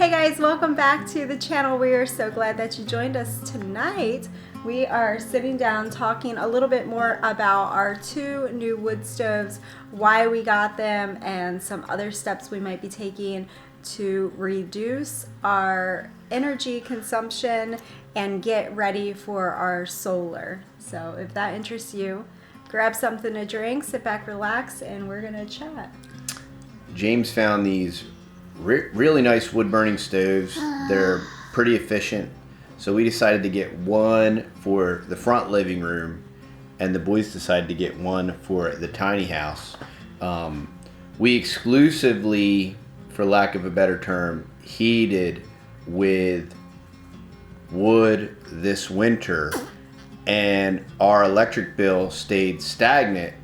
Hey guys, welcome back to the channel. We are so glad that you joined us tonight. We are sitting down talking a little bit more about our two new wood stoves, why we got them, and some other steps we might be taking to reduce our energy consumption and get ready for our solar. So if that interests you, grab something to drink, sit back, relax, and we're gonna chat. James found these really nice wood burning stoves. They're pretty efficient, so we decided to get one for the front living room, and the boys decided to get one for the tiny house. We exclusively, for lack of a better term, heated with wood this winter, and our electric bill stayed stagnant.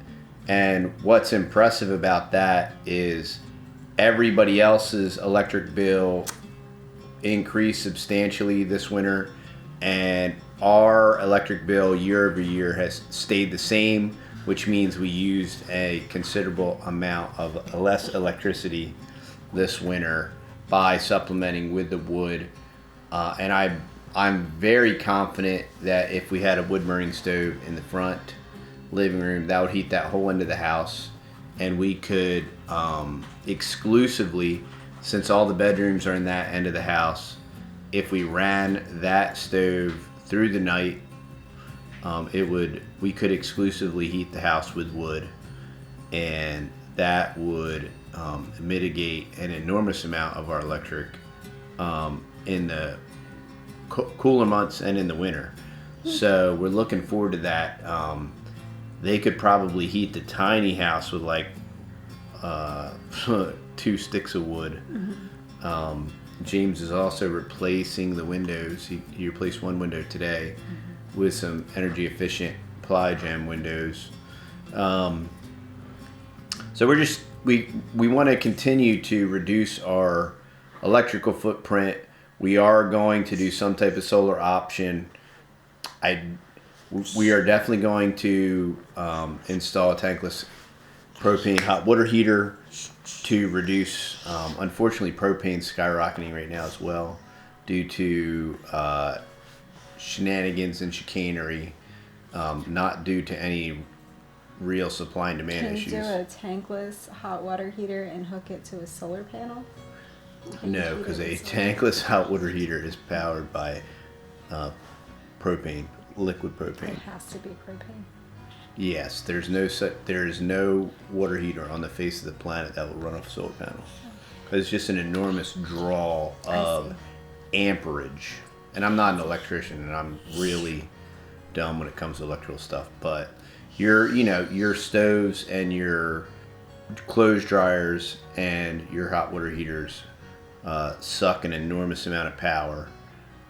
And what's impressive about that is everybody else's electric bill increased substantially this winter, and our electric bill year over year has stayed the same, which means we used a considerable amount of less electricity this winter by supplementing with the wood. And I'm very confident that if we had a wood burning stove in the front living room, that would heat that whole end of the house, and we could exclusively, since all the bedrooms are in that end of the house, if we ran that stove through the night, we could exclusively heat the house with wood, and that would mitigate an enormous amount of our electric in the cooler months and in the winter. So we're looking forward to that. They could probably heat the tiny house with like 2 sticks of wood. Mm-hmm. James is also replacing the windows. He replaced one window today with some energy efficient ply gem windows. So we want to continue to reduce our electrical footprint. We are going to do some type of solar option. We are definitely going to install a tankless propane hot water heater to reduce, unfortunately, propane's skyrocketing right now as well due to shenanigans and chicanery, not due to any real supply and demand issues. Can you do a tankless hot water heater and hook it to a solar panel? No, because a tankless hot water heater is powered by propane. Liquid propane. It has to be propane. Yes, there is no water heater on the face of the planet that will run off a solar panel. It's just an enormous draw of amperage. And I'm not an electrician, and I'm really dumb when it comes to electrical stuff. But your stoves and your clothes dryers and your hot water heaters suck an enormous amount of power,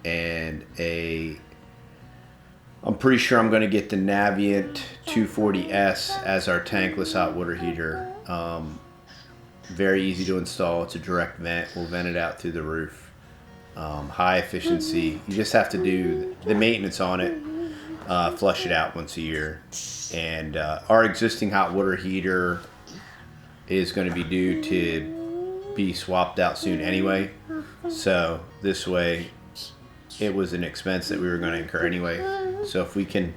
and I'm pretty sure I'm going to get the Navient 240S as our tankless hot water heater. Very easy to install. It's a direct vent. We'll vent it out through the roof. High efficiency. You just have to do the maintenance on it. Flush it out once a year. And our existing hot water heater is going to be due to be swapped out soon anyway. So this way, it was an expense that we were going to incur anyway. So if we can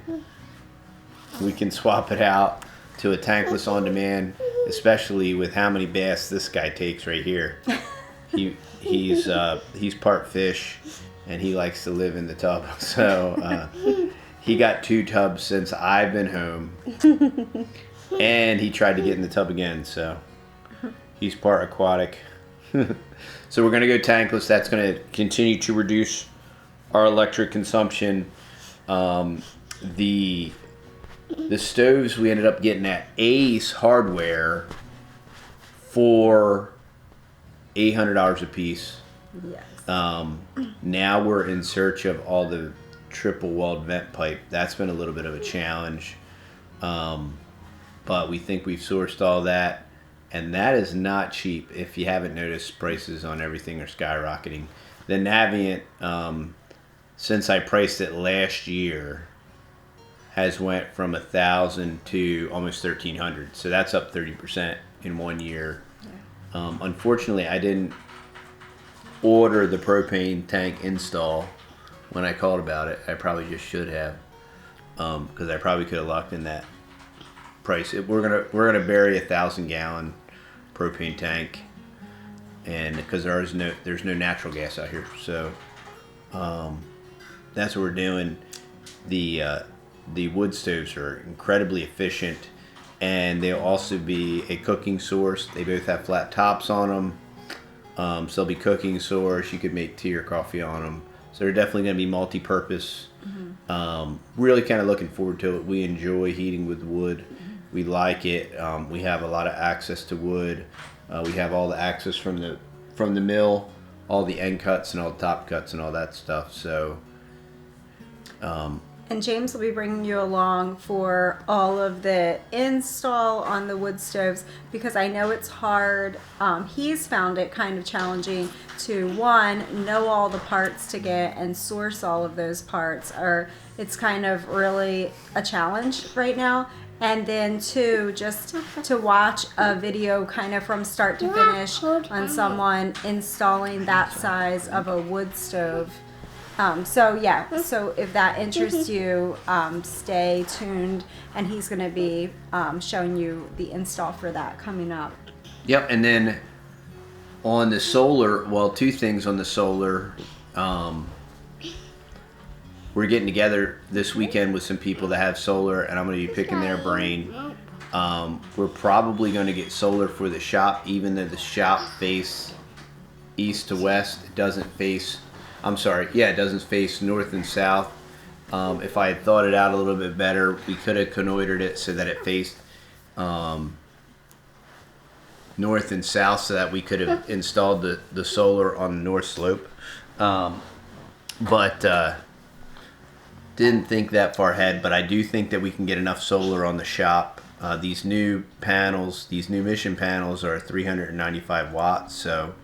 swap it out to a tankless on demand, especially with how many baths this guy takes right here. He's part fish, and he likes to live in the tub. So he got 2 tubs since I've been home, and he tried to get in the tub again. So he's part aquatic. So we're gonna go tankless. That's gonna continue to reduce our electric consumption. The stoves we ended up getting at Ace Hardware for $800 a piece. Yes. Now we're in search of all the triple walled vent pipe. That's been a little bit of a challenge, but we think we've sourced all that, and that is not cheap. If you haven't noticed, prices on everything are skyrocketing. The Navient, since I priced it last year, has went from $1,000 to almost $1,300. So that's up 30% in 1 year. Yeah. Unfortunately, I didn't order the propane tank install when I called about it. I probably just should have, because I probably could have locked in that price. We're gonna bury 1,000-gallon propane tank, and because there's no natural gas out here, so that's what we're doing. The wood stoves are incredibly efficient, and they'll also be a cooking source. They both have flat tops on them, so they'll be cooking source. You could make tea or coffee on them, so they're definitely going to be multi-purpose. Really kind of looking forward to it. We enjoy heating with wood. We like it. We have a lot of access to wood. We have all the access from the mill, all the end cuts and all the top cuts and all that stuff. So. And James will be bringing you along for all of the install on the wood stoves, because I know it's hard. He's found it kind of challenging to, one, know all the parts to get and source all of those parts. Or it's kind of really a challenge right now. And then two, just to watch a video kind of from start to finish on someone installing that size of a wood stove. So if that interests you, stay tuned, and he's going to be showing you the install for that coming up. Yep, and then on the solar, well, two things on the solar. We're getting together this weekend with some people that have solar, and I'm going to be picking their brain. We're probably going to get solar for the shop, even though the shop face east to west. It doesn't face... it doesn't face north and south. If I had thought it out a little bit better, we could have connoitered it so that it faced north and south, so that we could have installed the solar on the north slope. But didn't think that far ahead. But I do think that we can get enough solar on the shop. These new mission panels are 395 watts, so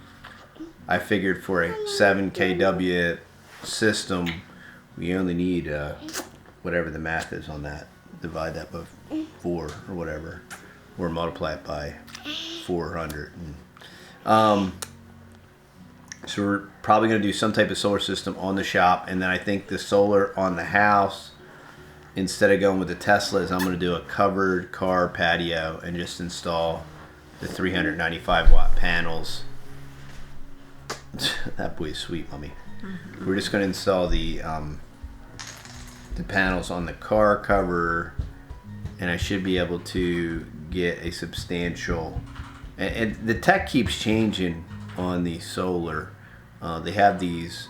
I figured for a 7 kW system, we only need whatever the math is on that. Divide that by 4 or whatever, or multiply it by 400. So we're probably going to do some type of solar system on the shop, and then I think the solar on the house, instead of going with the Teslas, I'm going to do a covered car patio and just install the 395 watt panels. That boy's sweet, mommy. We're just going to install the panels on the car cover, and I should be able to get a substantial. And the tech keeps changing on the solar. They have these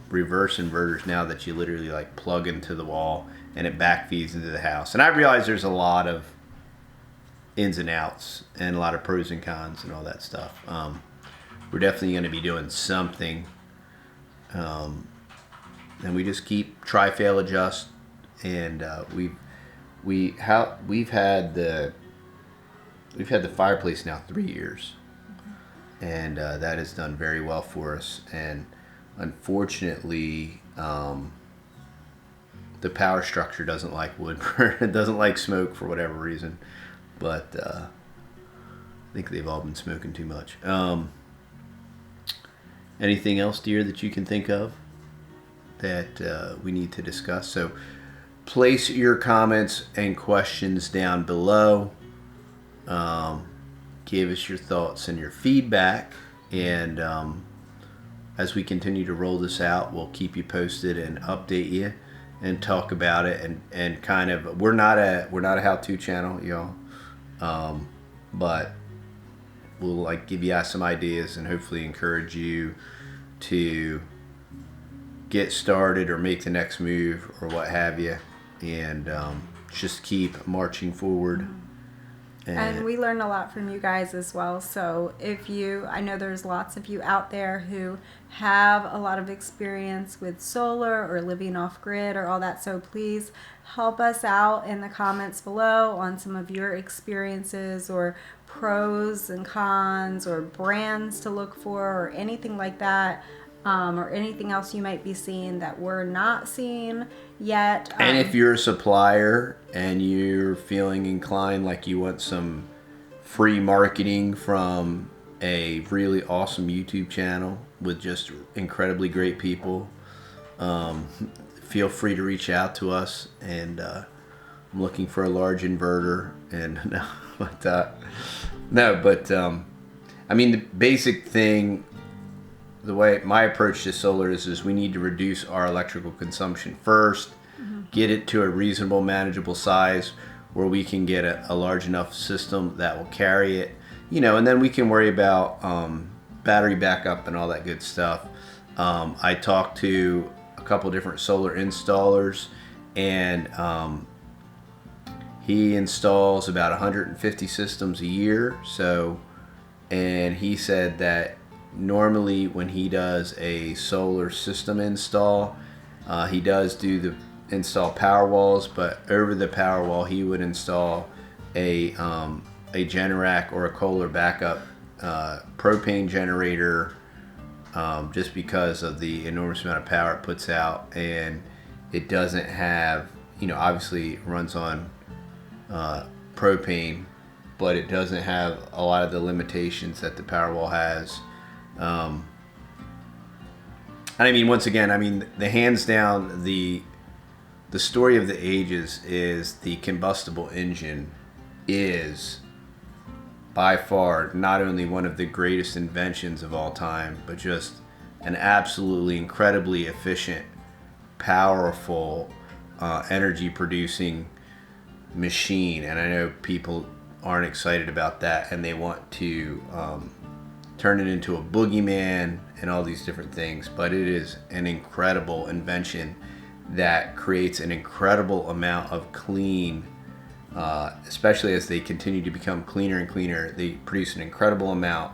reverse inverters now that you literally like plug into the wall and it back feeds into the house. And I realize there's a lot of ins and outs and a lot of pros and cons and all that stuff. We're definitely going to be doing something, and we just keep try, fail, adjust, and we've had the fireplace now 3 years, and that has done very well for us. And unfortunately, the power structure doesn't like wood burn. It doesn't like smoke for whatever reason, but I think they've all been smoking too much. Anything else, dear, that you can think of that we need to discuss? So place your comments and questions down below. Give us your thoughts and your feedback, and as we continue to roll this out, we'll keep you posted and update you and talk about it, and kind of, we're not a how-to channel, y'all, but we'll like give you some ideas and hopefully encourage you to get started or make the next move or what have you, and just keep marching forward. And we learn a lot from you guys as well. So I know there's lots of you out there who have a lot of experience with solar or living off grid or all that. So please help us out in the comments below on some of your experiences or pros and cons or brands to look for or anything like that. Or anything else you might be seeing that we're not seeing yet. And if you're a supplier and you're feeling inclined like you want some free marketing from a really awesome YouTube channel, with just incredibly great people. Feel free to reach out to us, and I'm looking for a large inverter. And I mean, the basic thing, the way my approach to solar is we need to reduce our electrical consumption first, get it to a reasonable, manageable size where we can get a large enough system that will carry it, and then we can worry about battery backup and all that good stuff. I talked to a couple different solar installers, and he installs about 150 systems a year. And he said that normally when he does a solar system install, he does install power walls, but over the power wall he would install a Generac or a Kohler backup propane generator, just because of the enormous amount of power it puts out. And it doesn't have, obviously it runs on propane, but it doesn't have a lot of the limitations that the Powerwall has. And I mean, once again, the hands down, the story of the ages is the combustible engine is by far not only one of the greatest inventions of all time, but just an absolutely incredibly efficient, powerful, energy producing machine. And I know people aren't excited about that, and they want to turn it into a boogeyman and all these different things, but it is an incredible invention that creates an incredible amount of clean, especially as they continue to become cleaner and cleaner. They produce an incredible amount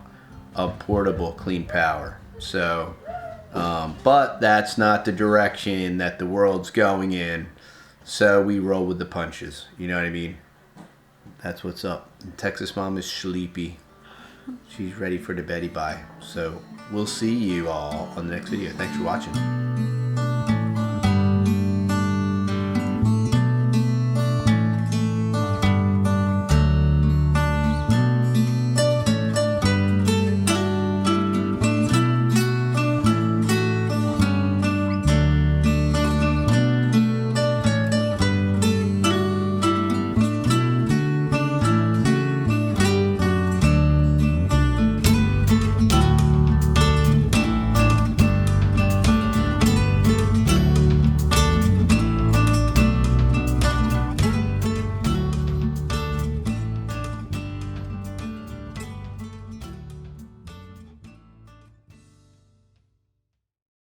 of portable clean power. So but that's not the direction that the world's going in, so we roll with the punches. You know what I mean? That's what's up. And Texas mom is sleepy. She's ready for the beddy bye. So we'll see you all on the next video. Thanks for watching.